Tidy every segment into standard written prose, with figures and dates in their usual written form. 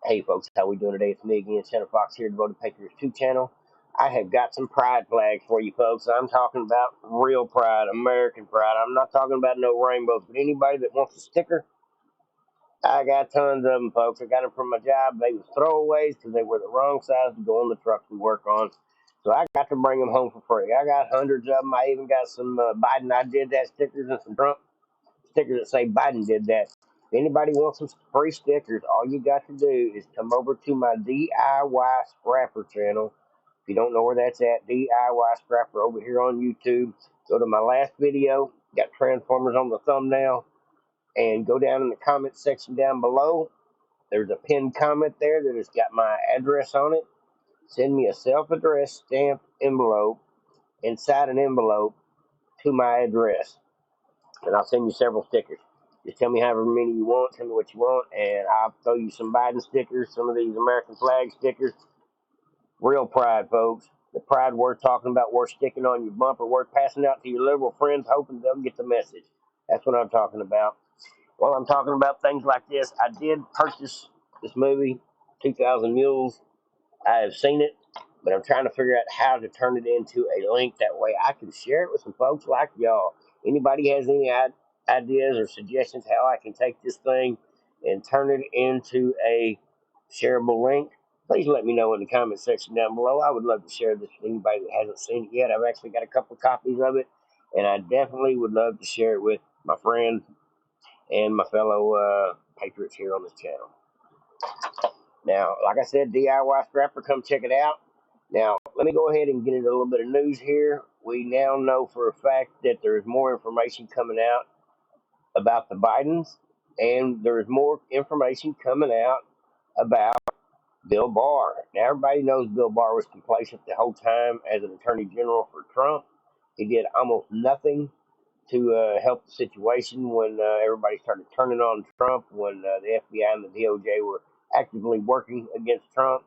Hey folks, how we doing today? It's me again, Santa Fox here, Devoted Patriots 2 channel. I have got some pride flags for you folks. I'm talking about real pride, American pride. I'm not talking about no rainbows, but anybody that wants a sticker, I got tons of them, folks. I got them from my job. They was throwaways because they were the wrong size to go on the trucks we work on. So I got to bring them home for free. I got hundreds of them. I even got some Biden I did that stickers and some Trump stickers that say Biden did that. If anybody wants some free stickers, all you got to do is come over to my DIY Scrapper channel. If you don't know where that's at, DIY Scrapper over here on YouTube. Go to my last video, got Transformers on the thumbnail, and go down in the comment section down below. There's a pinned comment there that has got my address on it. Send me a self-addressed stamped envelope inside an envelope to my address, and I'll send you several stickers. Just tell me however many you want, tell me what you want, and I'll throw you some Biden stickers, some of these American flag stickers. Real pride, folks. The pride worth talking about, worth sticking on your bumper, worth passing out to your liberal friends, hoping they'll get the message. That's what I'm talking about. Well, I'm talking about things like this. I did purchase this movie, 2,000 Mules. I have seen it, but I'm trying to figure out how to turn it into a link. That way I can share it with some folks like y'all. Anybody has any ideas or suggestions how I can take this thing and turn it into a shareable link, please let me know in the comment section down below. I would love to share this with anybody that hasn't seen it yet. I've actually got a couple copies of it, and I definitely would love to share it with my friends and my fellow patriots here on this channel. Now, like I said, DIY Scrapper, come check it out. Now, let me go ahead and get into a little bit of news here. We now know for a fact that there is more information coming out about the Bidens, and there is more information coming out about Bill Barr. Now, everybody knows Bill Barr was complacent the whole time as an attorney general for Trump. He did almost nothing to help the situation when everybody started turning on Trump, when the FBI and the DOJ were actively working against Trump.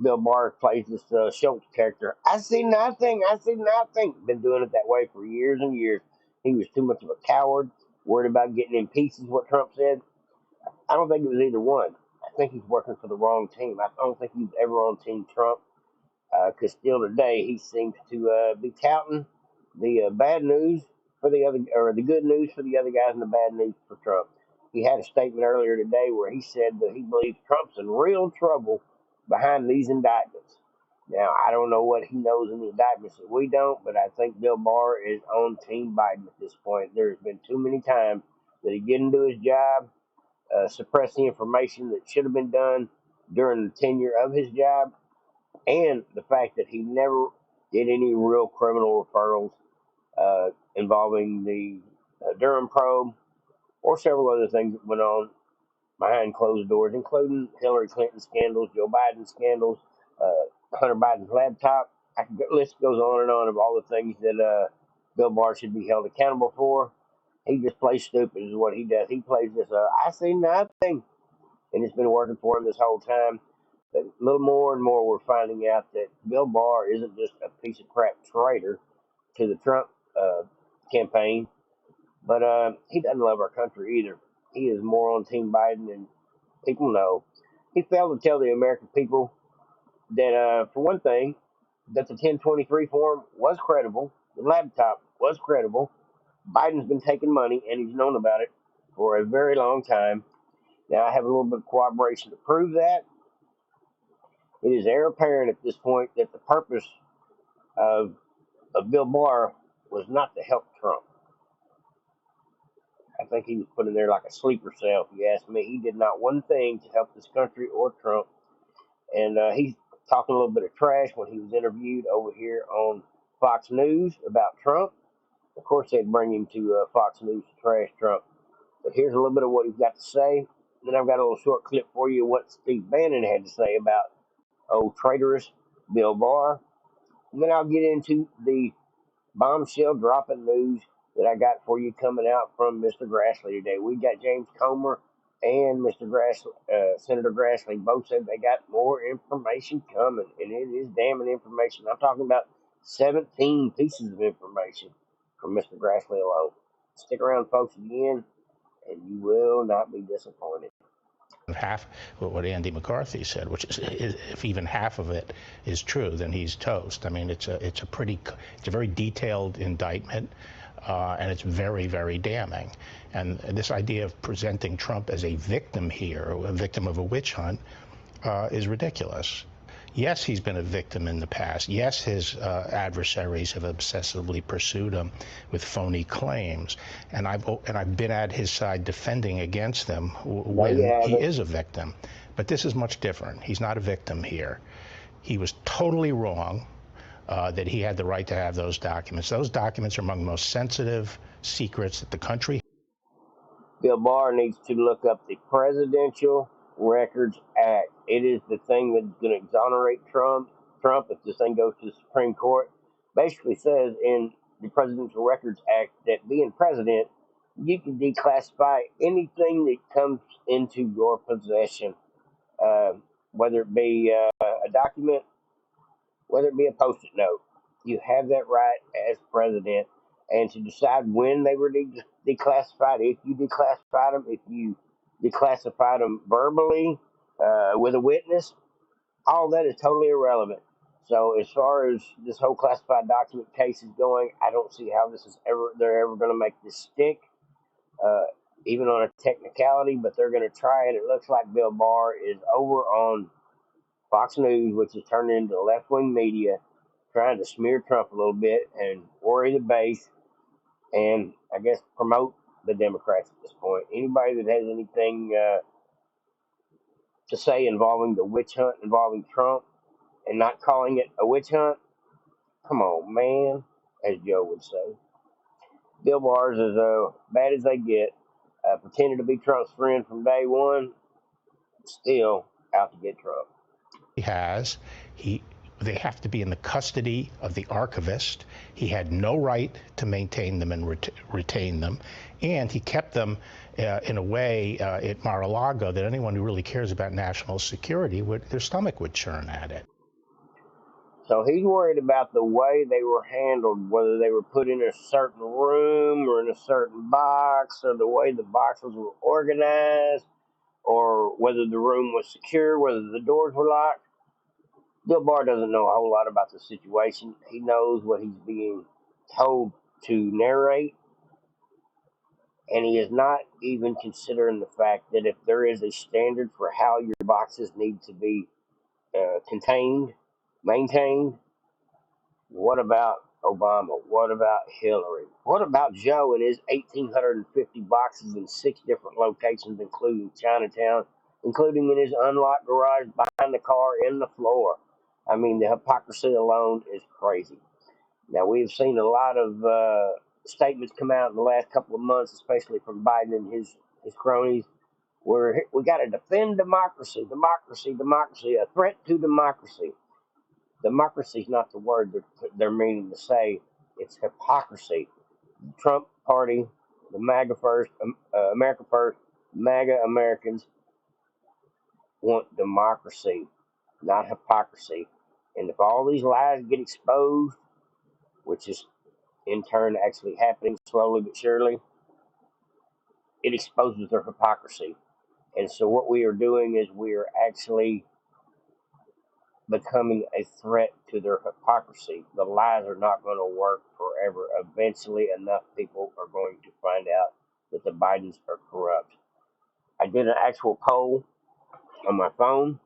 Bill Barr plays this Schultz character. I see nothing. I see nothing. Been doing it that way for years and years. He was too much of a coward, worried about getting in pieces, what Trump said. I don't think it was either one. I think he's working for the wrong team. I don't think he's ever on Team Trump, because still today he seems to be touting the bad news for the other, or the good news for the other guys, and the bad news for Trump. He had a statement earlier today where he said that he believes Trump's in real trouble behind these indictments. Now, I don't know what he knows in the indictments that we don't, but I think Bill Barr is on Team Biden at this point. There's been too many times that he didn't do his job, suppress the information that should have been done during the tenure of his job, and the fact that he never did any real criminal referrals involving the Durham probe or several other things that went on behind closed doors, including Hillary Clinton scandals, Joe Biden scandals, Hunter Biden's laptop. The list goes on and on of all the things that Bill Barr should be held accountable for. He just plays stupid is what he does. He plays this, I see nothing. And it's been working for him this whole time. But a little more and more we're finding out that Bill Barr isn't just a piece of crap traitor to the Trump campaign, but he doesn't love our country either. He is more on Team Biden, and people know. He failed to tell the American people that, for one thing, that the 1023 form was credible, the laptop was credible. Biden's been taking money, and he's known about it for a very long time. Now, I have a little bit of corroboration to prove that. It is air apparent at this point that the purpose of Bill Barr was not to help Trump. I think he was put in there like a sleeper cell, if you ask me. He did not one thing to help this country or Trump. And he's talking a little bit of trash when he was interviewed over here on Fox News about Trump. Of course, they'd bring him to Fox News to trash Trump. But here's a little bit of what he's got to say. Then I've got a little short clip for you of what Steve Bannon had to say about traitorous Bill Barr. And then I'll get into the bombshell dropping news that I got for you coming out from Mr. Grassley today. We got James Comer and Mr. Grassley, Senator Grassley, both said they got more information coming, and it is damning information. I'm talking about 17 pieces of information from Mr. Grassley alone. Stick around, folks, again, and you will not be disappointed. half what Andy McCarthy said, which is if even half of it is true, then he's toast. I mean, it's a very detailed indictment, and it's very, very damning. And this idea of presenting Trump as a victim here, a victim of a witch hunt, is ridiculous. Yes, he's been a victim in the past. Yes, his adversaries have obsessively pursued him with phony claims, and I've been at his side defending against them No, you when he haven't. is a victim. But this is much different. He's not a victim here. He was totally wrong that he had the right to have those documents. Those documents are among the most sensitive secrets that the country. Bill Barr needs to look up the Presidential Records Act. It is the thing that's going to exonerate Trump. If this thing goes to the Supreme Court, basically says in the Presidential Records Act that being president, you can declassify anything that comes into your possession, uh, whether it be a document, whether it be a post-it note. You have that right as president, and to decide when they were declassified, if you declassified them, if you declassified them verbally with a witness, all that is totally irrelevant. So as far as this whole classified document case is going, I don't see how they're ever going to make this stick, uh, even on a technicality. But they're going to try it. It looks like Bill Barr is over on Fox News, which is turning into left wing media, trying to smear Trump a little bit and worry the base, and I guess promote the Democrats at this point. Anybody that has anything to say involving the witch hunt involving Trump and not calling it a witch hunt, come on, man, as Joe would say. Bill Barr's as bad as they get, pretending to be Trump's friend from day one, still out to get Trump. Has he they have to be in the custody of the archivist. He had no right to maintain them and retain them, and he kept them in a way at Mar-a-Lago that anyone who really cares about national security their stomach would churn at it. So he's worried about the way they were handled, whether they were put in a certain room or in a certain box, or the way the boxes were organized, or whether the room was secure, whether the doors were locked. Bill Barr doesn't know a whole lot about the situation. He knows what he's being told to narrate, and he is not even considering the fact that if there is a standard for how your boxes need to be contained, maintained, what about Obama? What about Hillary? What about Joe and his 1,850 boxes in 6 different locations, including Chinatown, including in his unlocked garage, behind the car, in the floor? I mean, the hypocrisy alone is crazy. Now, we've seen a lot of statements come out in the last couple of months, especially from Biden and his cronies, where we got to defend democracy, a threat to democracy. Democracy is not the word they're meaning to say. It's hypocrisy. The Trump Party, the MAGA first, America first, MAGA Americans want democracy, not hypocrisy. And if all these lies get exposed, which is in turn actually happening slowly but surely, it exposes their hypocrisy. And so what we are doing is we are actually becoming a threat to their hypocrisy. The lies are not going to work forever. Eventually, enough people are going to find out that the Bidens are corrupt. I did an actual poll on my phone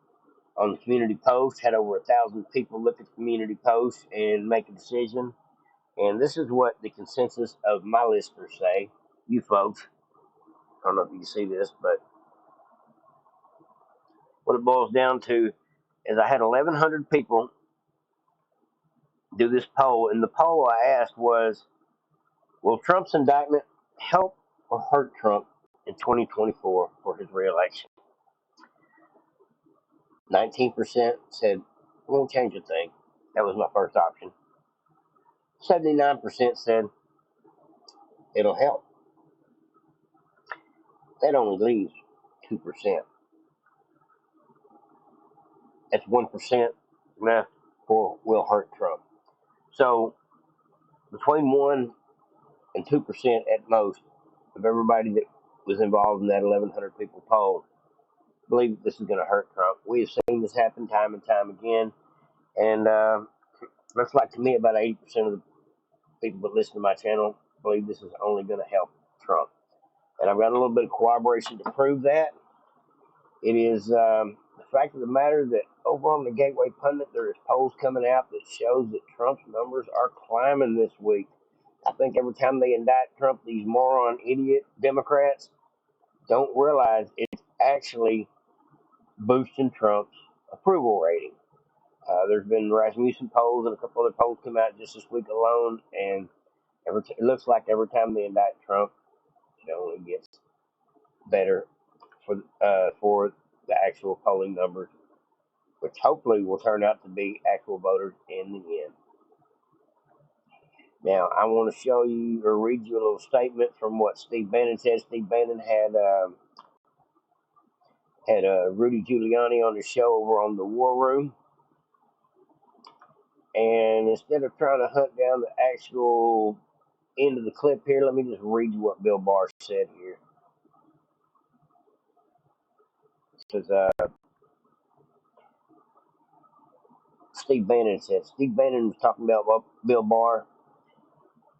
on the community post, had over 1,000 people look at the community post and make a decision. And this is what the consensus of my listeners say. You folks, I don't know if you can see this, but what it boils down to is I had 1,100 people do this poll, and the poll I asked was, will Trump's indictment help or hurt Trump in 2024 for his reelection? 19% said, it won't change a thing. That was my first option. 79% said, it'll help. That only leaves 2%. That's 1% left for will hurt Trump. So between 1 and 2% at most of everybody that was involved in that 1,100 people poll believe this is going to hurt Trump. We have seen this happen time and time again, and looks like to me about 80% of the people that listen to my channel believe this is only going to help Trump. And I've got a little bit of corroboration to prove that. It is the fact of the matter that over on the Gateway Pundit, there is polls coming out that shows that Trump's numbers are climbing this week. I think every time they indict Trump, these moron idiot Democrats don't realize it's actually boosting Trump's approval rating. There's been Rasmussen polls and a couple other polls come out just this week alone, and it looks like every time they indict Trump, it only gets better for the actual polling numbers, which hopefully will turn out to be actual voters in the end. Now, I want to show you or read you a little statement from what Steve Bannon said. Steve Bannon had Rudy Giuliani on his show over on the War Room. And instead of trying to hunt down the actual end of the clip here, let me just read you what Bill Barr said here. It says, Steve Bannon said, Steve Bannon was talking about Bill Barr.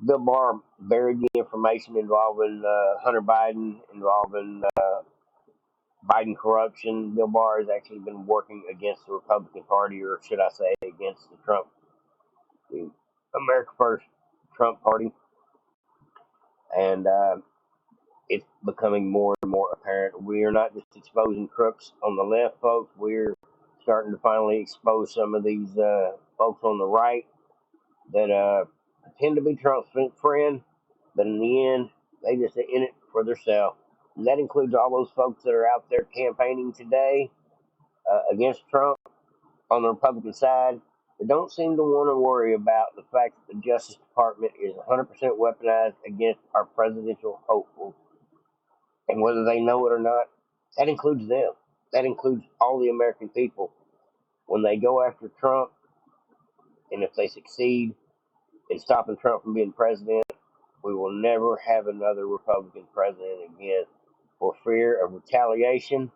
Bill Barr buried the information involving Hunter Biden, involving Biden corruption. Bill Barr has actually been working against the Republican Party, or should I say, against the America First Trump Party. And it's becoming more and more apparent. We are not just exposing crooks on the left, folks. We're starting to finally expose some of these folks on the right that pretend to be Trump's friend, but in the end, they just are in it for themselves. And that includes all those folks that are out there campaigning today against Trump on the Republican side. They don't seem to want to worry about the fact that the Justice Department is 100% weaponized against our presidential hopefuls. And whether they know it or not, that includes them. That includes all the American people. When they go after Trump, and if they succeed in stopping Trump from being president, we will never have another Republican president again for fear of retaliation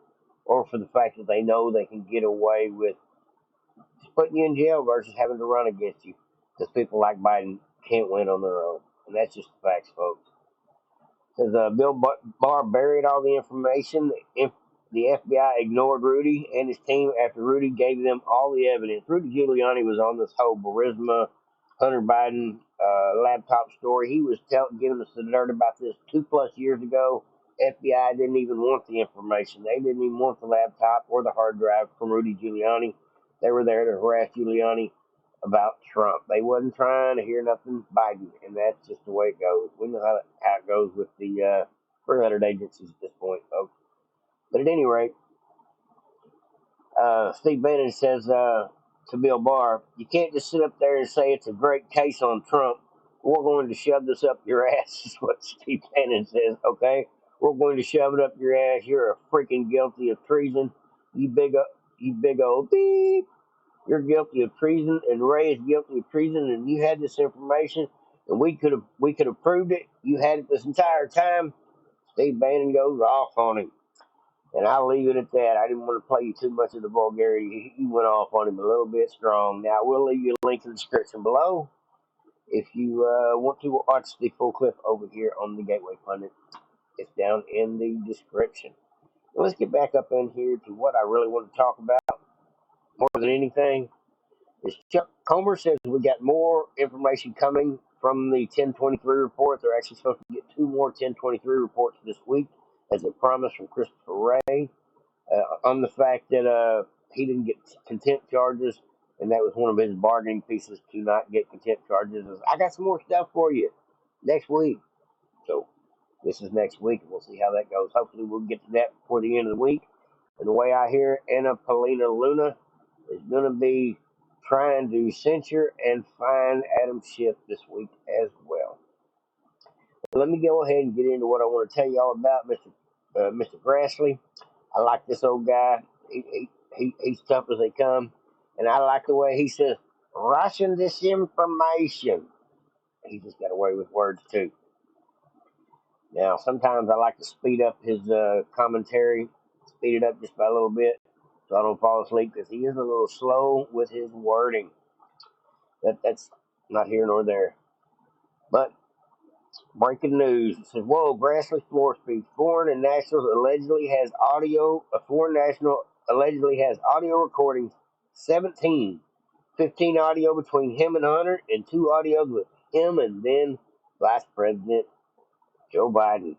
or for the fact that they know they can get away with just putting you in jail versus having to run against you, because people like Biden can't win on their own. And that's just the facts, folks. Says Bill Barr buried all the information. The FBI ignored Rudy and his team after Rudy gave them all the evidence. Rudy Giuliani was on this whole Burisma, Hunter Biden laptop story. He was giving us the dirt about this 2+ years ago. FBI didn't even want the information. They didn't even want the laptop or the hard drive from Rudy Giuliani. They were there to harass Giuliani about Trump. They wasn't trying to hear nothing Biden, and that's just the way it goes. We know how it goes with the 300 agencies at this point, folks. But at any rate, Steve Bannon says to Bill Barr, you can't just sit up there and say it's a great case on Trump. We're going to shove this up your ass, is what Steve Bannon says, okay? We're going to shove it up your ass. You're freaking guilty of treason. You big old beep. You're guilty of treason, and Ray is guilty of treason, and you had this information, and we could have proved it. You had it this entire time. Steve Bannon goes off on him, and I'll leave it at that. I didn't want to play you too much of the vulgarity. He went off on him a little bit strong. Now, we'll leave you a link in the description below if you want to watch the full clip over here on the Gateway Pundit. It's down in the description. Now, let's get back up in here to what I really want to talk about more than anything. Is Chuck Comer says we got more information coming from the 1023 report. They're actually supposed to get 2 more 1023 reports this week, as a promise from Christopher Wray, on the fact that he didn't get contempt charges, and that was one of his bargaining pieces to not get contempt charges. I got some more stuff for you next week. So this is next week, and we'll see how that goes. Hopefully we'll get to that before the end of the week. And the way I hear it, Anna Paulina Luna is going to be trying to censure and fine Adam Schiff this week as well. Let me go ahead and get into what I want to tell you all about Mr. Grassley. I like this old guy. He's tough as they come. And I like the way he says, Russian disinformation. He just got away with words, too. Now, sometimes I like to speed up his commentary speed it up just by a little bit so I don't fall asleep because he is a little slow with his wording. That's not here nor there. But breaking news. It says, whoa, Grassley floor speech. Foreign national allegedly has audio recordings, 17. 15 audio between him and Hunter, and 2 audios with him and then Vice President Joe Biden.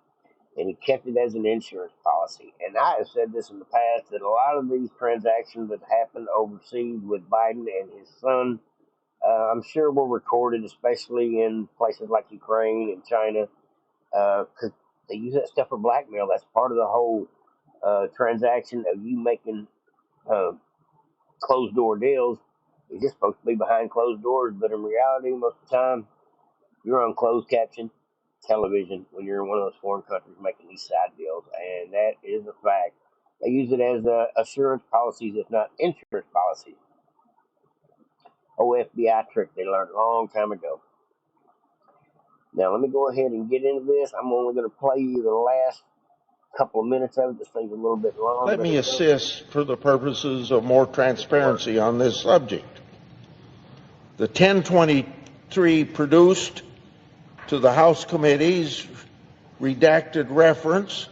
And he kept it as an insurance policy. And I have said this in the past that a lot of these transactions that happen overseas with Biden and his son, I'm sure were recorded, especially in places like Ukraine and China, because they use that stuff for blackmail. That's part of the whole transaction of you making uh, closed door deals. It's just supposed to be behind closed doors, but in reality, most of the time, you're on closed caption television when you're in one of those foreign countries making these side deals, and that is a fact. They use it as assurance policies, if not insurance policies. FBI trick they learned a long time ago. Now, let me go ahead and get into this. I'm only going to play you the last couple of minutes of it. This thing's a little bit long. Let me assist for the purposes of more transparency on this subject. The 1023 produced to the House committees redacted reference.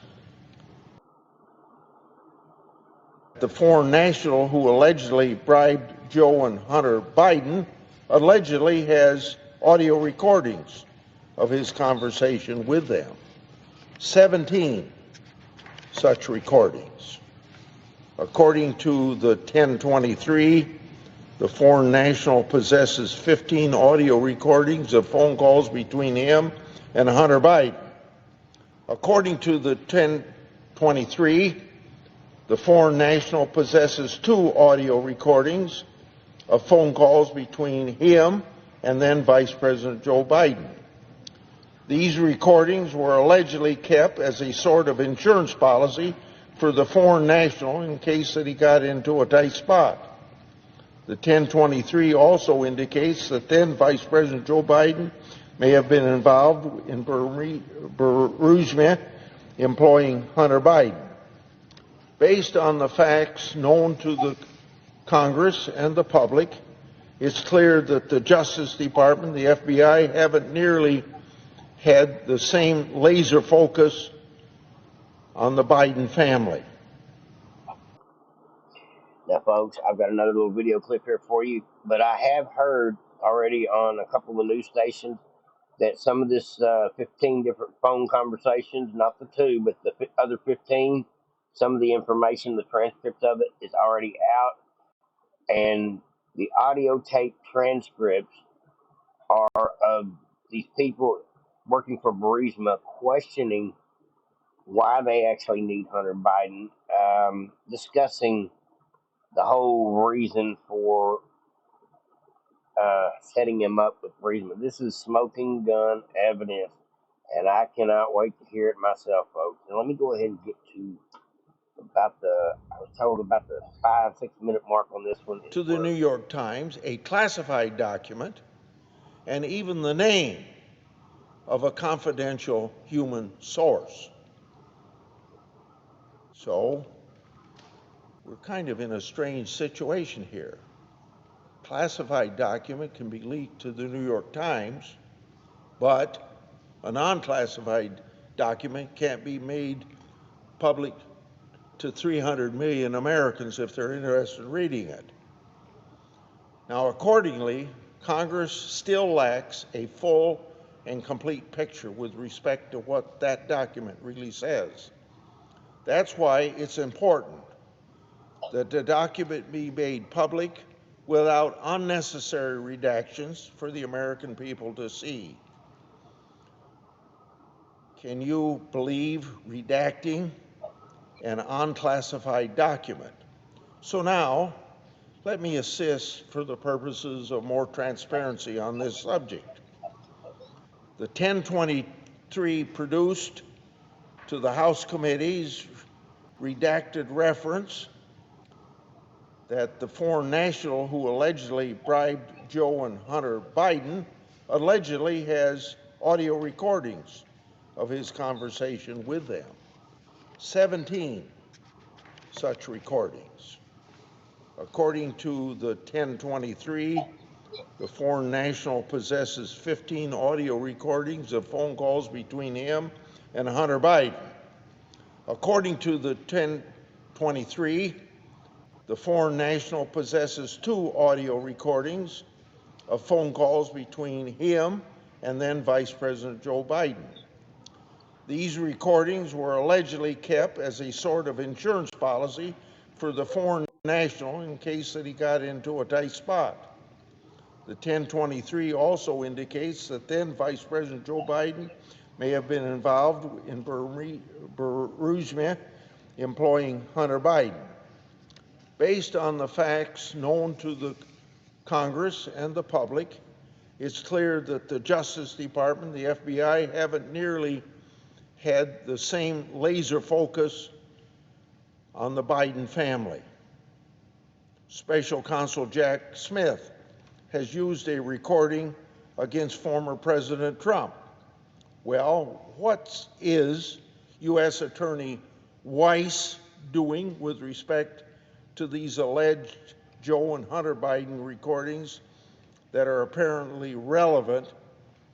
The foreign national who allegedly bribed Joe and Hunter Biden allegedly has audio recordings of his conversation with them. 17 such recordings. According to the 1023, the foreign national possesses 15 audio recordings of phone calls between him and Hunter Biden. According to the 1023, the foreign national possesses 2 audio recordings of phone calls between him and then Vice President Joe Biden. These recordings were allegedly kept as a sort of insurance policy for the foreign national in case that he got into a tight spot. The 1023 also indicates that then Vice President Joe Biden may have been involved in Burisma employing Hunter Biden. Based on the facts known to the Congress and the public, it's clear that the Justice Department, the FBI, haven't nearly had the same laser focus on the Biden family. Now, folks, I've got another little video clip here for you, but I have heard already on a couple of the news stations that some of this 15 different phone conversations, not the 2, but the other 15, some of the information, the transcript of it is already out, and the audio tape transcripts are of these people working for Burisma questioning why they actually need Hunter Biden, discussing the whole reason for setting him up with Burisma. This is smoking gun evidence, and I cannot wait to hear it myself, folks. And let me go ahead and get to I was told about the 5-6 minute mark on this one. To the New York Times, a classified document, and even the name of a confidential human source. So, we're kind of in a strange situation here. Classified document can be leaked to the New York Times, but a non-classified document can't be made public to 300 million Americans if they're interested in reading it. Now, accordingly, Congress still lacks a full and complete picture with respect to what that document really says. That's why it's important that the document be made public without unnecessary redactions for the American people to see. Can you believe redacting an unclassified document? So now, let me assist for the purposes of more transparency on this subject. The 1023 produced to the House committees redacted reference that the foreign national who allegedly bribed Joe and Hunter Biden allegedly has audio recordings of his conversation with them. 17 such recordings. According to the 1023, the foreign national possesses 15 audio recordings of phone calls between him and Hunter Biden. According to the 1023, the foreign national possesses 2 audio recordings of phone calls between him and then Vice President Joe Biden. These recordings were allegedly kept as a sort of insurance policy for the foreign national in case that he got into a tight spot. The 1023 also indicates that then Vice President Joe Biden may have been involved in Burisma employing Hunter Biden. Based on the facts known to the Congress and the public, it's clear that the Justice Department, the FBI, haven't nearly had the same laser focus on the Biden family. Special Counsel Jack Smith has used a recording against former President Trump. Well, what is U.S. Attorney Weiss doing with respect to these alleged Joe and Hunter Biden recordings that are apparently relevant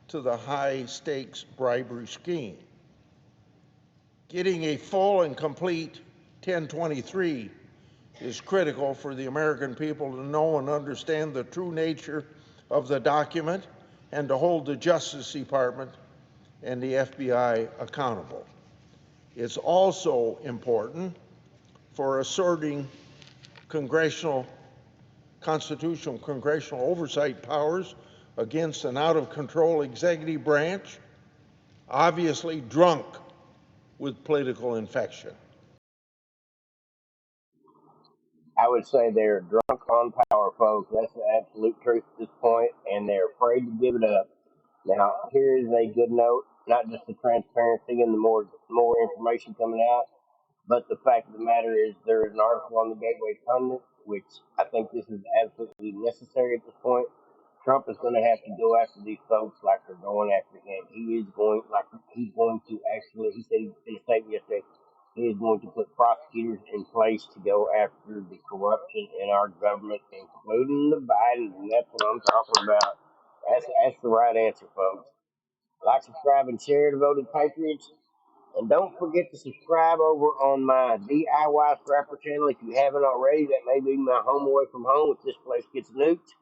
to the high-stakes bribery scheme? Getting a full and complete 1023 is critical for the American people to know and understand the true nature of the document and to hold the Justice Department and the FBI accountable. It's also important for asserting constitutional congressional oversight powers against an out-of-control executive branch, obviously drunk with political infection. I would say they're drunk on power, folks. That's the absolute truth at this point, and they're afraid to give it up. Now, here is a good note, not just the transparency and the more information coming out, but the fact of the matter is there is an article on the Gateway Pundit, which I think this is absolutely necessary at this point. Trump is going to have to go after these folks like they're going after him. He's going to actually, he said in a statement yesterday, he is going to put prosecutors in place to go after the corruption in our government, including the Bidens, and that's what I'm talking about. That's the right answer, folks. Like, subscribe, and share to Voted Patriots. And don't forget to subscribe over on my DIY Scrapper channel if you haven't already. That may be my home away from home if this place gets nuked.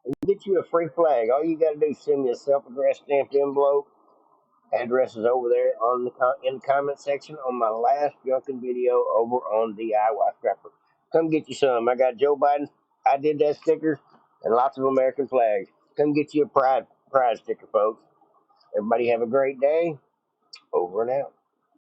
And get you a free flag. All you got to do is send me a self-addressed stamped envelope. Address is over there in the comment section on my last Junkin video over on DIY Scrapper. Come get you some. I got Joe Biden. I did that stickers and lots of American flags. Come get you a pride sticker, folks. Everybody have a great day. Over and out.